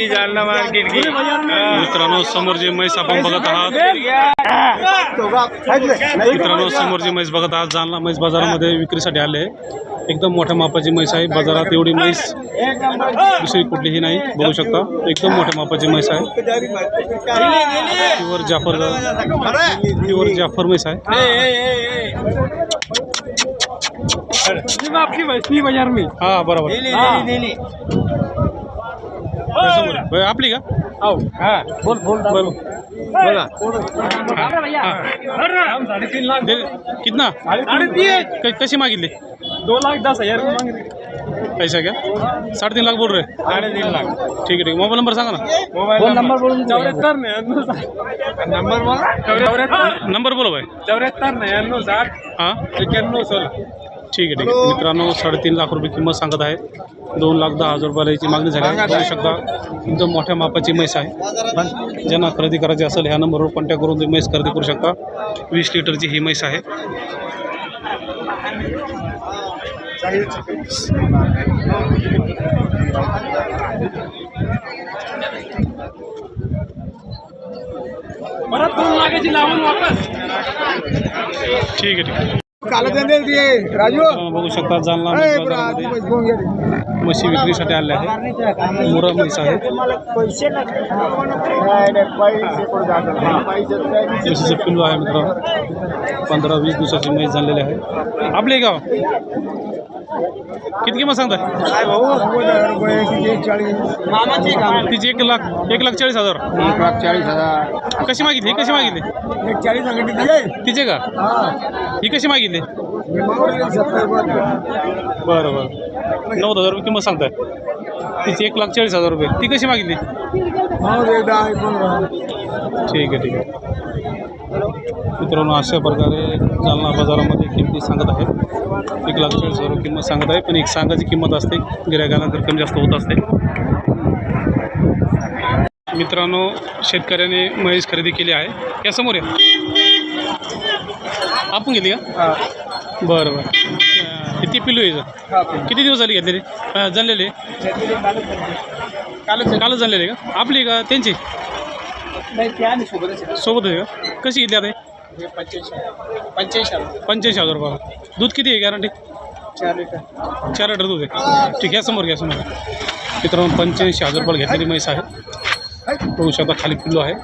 Jalna market की मित्रांनो समोर जी म्हैस आपण बघत आहात मित्रांनो समोर जी म्हैस बघत आहात जालना म्हैस बाजारामध्ये विक्रीसाठी आले एकदम मोठ्या मापाची म्हैस आहे बाजारात एवढी म्हैस दुसरी कुठलीही नाही बघू शकता एकदम मोठ्या मापाची म्हैस आहे प्युअर जाफर म्हैस आहे आपकी वैष्णवी बाजार में हा बरोबर भाई आपली का आओ हाँ बोल बोल बोलो बोला दे- कितना कशी मागितली 2,10,000 मांग रहे पैसा क्या 3.5 लाख बोल रहे 3.5 लाख ठीक है मोबाईल नंबर सांगा ना मोबाइल नंबर बोलून 74 नंबर बोल 74 नंबर बोलो भाई 74 99 60 हां 91 16 ठीक आहे मित्रांनो 3.5 लाख रुपये किंमत सांगत आहे 2,10,000 रुपयाला याची मागणी झाली आहे बघू शकता एकदम मोठ्या मापाची म्हैस आहे ज्यांना खरेदी करायची असेल ह्या नंबरवर कॉन्टॅक्ट करून तुम्ही म्हैस खरेदी करू शकता 20 लिटरची ही म्हैस आहे परत 2 लाखाची लावून वापस ठीक आहे राजू बघू शकता जालना म्हैस बाजारामध्ये म्हशी विक्रीसाठी आले आहे मुरा म्हैस आहे म्हशीचं पिल्लू आहे मित्रांनो 15-20 दिवसाची म्हैस झालेली आहे आपले गाव किती किंमत सांगताय तिची 1,40,000 कशी मागितली कशी मागितली तिचे का ही कशी मागितली बरं बरं 9,000 रुपये किंमत सांगताय तिची 1,40,000 रुपये ती कशी मागितली ठीक आहे मित्रांनो अशा प्रकारे जालना बाजारामध्ये किमती सांगत आहे 1,40,000 रुपये किंमत सांगत आहे पण एक सांगायची किंमत असते गिऱ्हाईकानंतर कमी जास्त होत असते मित्रांनो शेतकऱ्याने म्हैस खरेदी केली आहे या समोर आहे आपण घेतली का बरं बरं किती पिलू आहे किती दिवस झाले घेतलेली झालेले कालच झालेले का आपली का त्यांची सोबत आहे का कशी घेतली आता 85,000 रुपये दूध किती आहे गॅरंटी 4 लिटर दूध आहे ठीक आहे समोर घ्या समोर मित्रांनो 85,000 रुपये घेतलेली म्हैस आहे बघू शकता खाली पिल्लू आहे